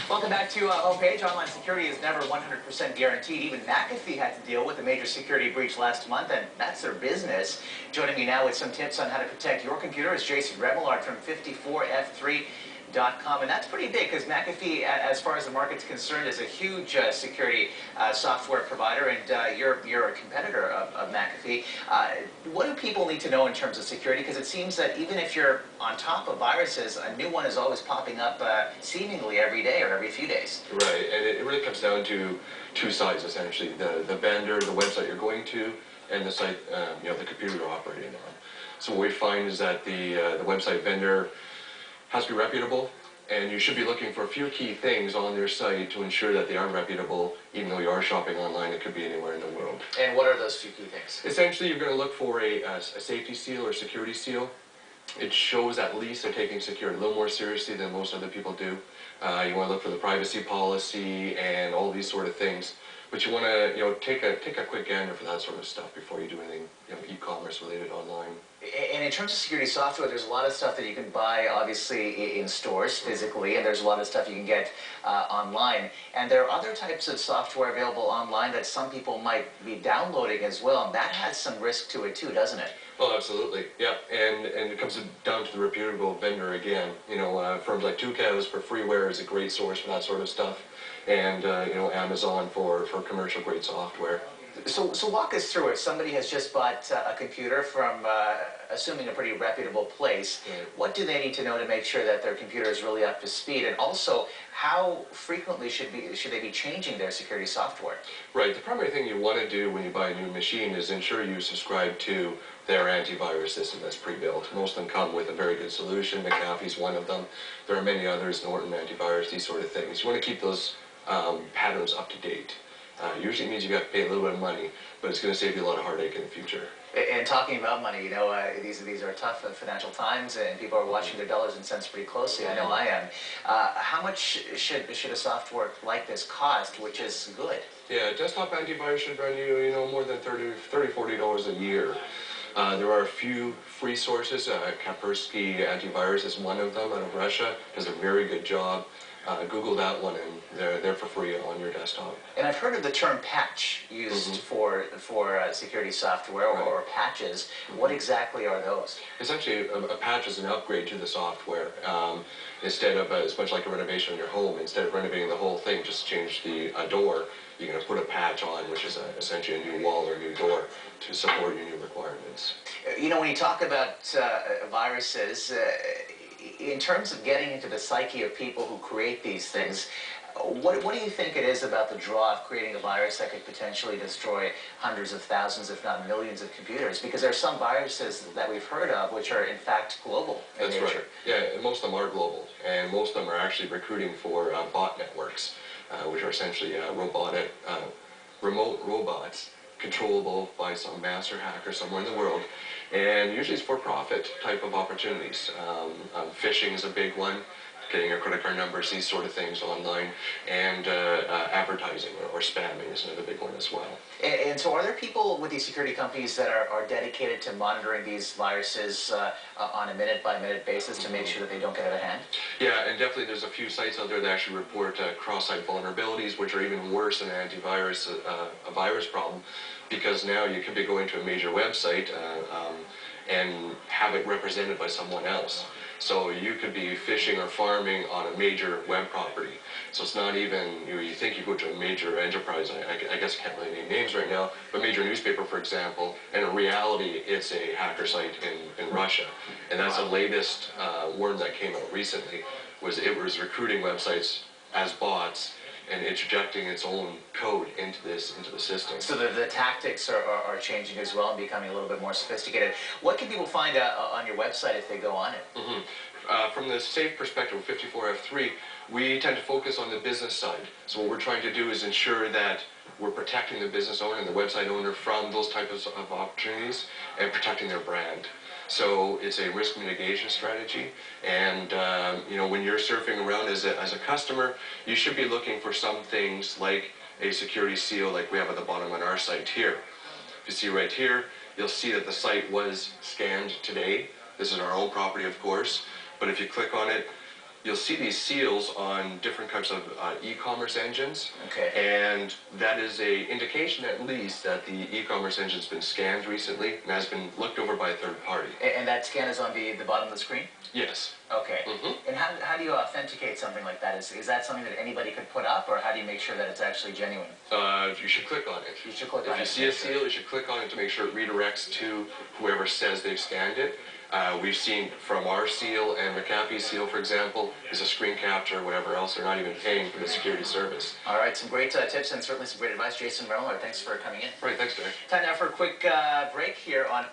Welcome back to Homepage. Online security is never 100% guaranteed. Even McAfee had to deal with a major security breach last month, and that's their business. Joining me now with some tips on how to protect your computer is Jason Remillard from 54f3.com, and that's pretty big because McAfee, as far as the market's concerned, is a huge security software provider, and you're a competitor of McAfee. What do people need to know in terms of security? Because it seems that even if you're on top of viruses, a new one is always popping up seemingly every day or every few days. Right, and it really comes down to two sides essentially: the vendor, the website you're going to, and the site, the computer you're operating on. So what we find is that the website vendor has to be reputable, and you should be looking for a few key things on their site to ensure that they are reputable, even though you are shopping online. It could be anywhere in the world. And what are those few key things? Essentially, you're going to look for a safety seal or security seal. It shows at least they're taking security a little more seriously than most other people do. You want to look for the privacy policy and all these sort of things. But you want to, take a quick gander for that sort of stuff before you do anything, e-commerce related online. And in terms of security software, there's a lot of stuff that you can buy, obviously, in stores physically, and there's a lot of stuff you can get online. And there are other types of software available online that some people might be downloading as well, and that has some risk to it too, doesn't it? Oh, absolutely, yeah. And it comes down to the reputable vendor again. Firms like Two Cows for freeware is a great source for that sort of stuff, and Amazon for commercial grade software. So walk us through it. Somebody has just bought a computer from, assuming a pretty reputable place. Right. What do they need to know to make sure that their computer is really up to speed? And also, how frequently should they be changing their security software? Right. The primary thing you want to do when you buy a new machine is ensure you subscribe to their antivirus system that's pre-built. Most of them come with a very good solution. McAfee's one of them. There are many others, Norton Antivirus, these sort of things. You want to keep those patterns up to date. Usually means you got to pay a little bit of money, but it's going to save you a lot of heartache in the future. And talking about money, these are tough financial times, and people are watching their dollars and cents pretty closely. I know I am. How much should a software like this cost, which is good? Yeah, desktop antivirus should run you, more than $40 a year. There are a few free sources. Kaspersky Antivirus is one of them out of Russia. Does a very good job. Google that one, and they're for free on your desktop. And I've heard of the term patch used for security software or patches. What exactly are those? Essentially, a patch is an upgrade to the software. Instead of, it's much like a renovation in your home. Instead of renovating the whole thing, just change the door. You're going to put a patch on, which is essentially a new wall or a new door to support your new requirements. When you talk about viruses, in terms of getting into the psyche of people who create these things, what do you think it is about the draw of creating a virus that could potentially destroy hundreds of thousands, if not millions, of computers? Because there are some viruses that we've heard of which are in fact global in nature. That's right. Yeah, most of them are global, and most of them are actually recruiting for bot networks, which are essentially remote robots controllable by some master hacker somewhere in the world, and usually it's for-profit type of opportunities. Phishing is a big one, getting your credit card numbers, these sort of things online, and advertising or spamming is another big one as well. And so are there people with these security companies that are dedicated to monitoring these viruses on a minute-by-minute basis to make sure that they don't get out of hand? Yeah, and definitely there's a few sites out there that actually report cross-site vulnerabilities, which are even worse than an antivirus, a virus problem, because now you could be going to a major website and have it represented by someone else. So you could be fishing or farming on a major web property. So it's not even, you think you go to a major enterprise, I guess I can't really name names right now, but major newspaper, for example, and in reality it's a hacker site in Russia. And that's the latest worm that came out recently, it was recruiting websites as bots and interjecting its own code into the system. So the tactics are changing as well and becoming a little bit more sophisticated. What can people find on your website if they go on it? From the safe perspective of 54F3, we tend to focus on the business side. So what we're trying to do is ensure that we're protecting the business owner and the website owner from those types of opportunities and protecting their brand. So it's a risk mitigation strategy, and when you're surfing around as a customer, you should be looking for some things like a security seal like we have at the bottom on our site here. If you see right here, you'll see that the site was scanned today. This is our own property, of course, but if you click on it, you'll see these seals on different types of e-commerce engines. Okay. And that is a indication at least that the e-commerce engine's been scanned recently and has been looked over by a third party. And that scan is on the bottom of the screen? Yes. Okay. And how do you authenticate something like that? Is that something that anybody could put up, or how do you make sure that it's actually genuine? You should click on it. You should click on it. If you see a seal, you should click on it to make sure it redirects to whoever says they've scanned it. We've seen from our seal and McAfee's seal, for example, is a screen capture or whatever else. They're not even paying for the security service. All right, some great tips and certainly some great advice. Jason Remillard, thanks for coming in. Right, thanks, Derek. Time now for a quick break here on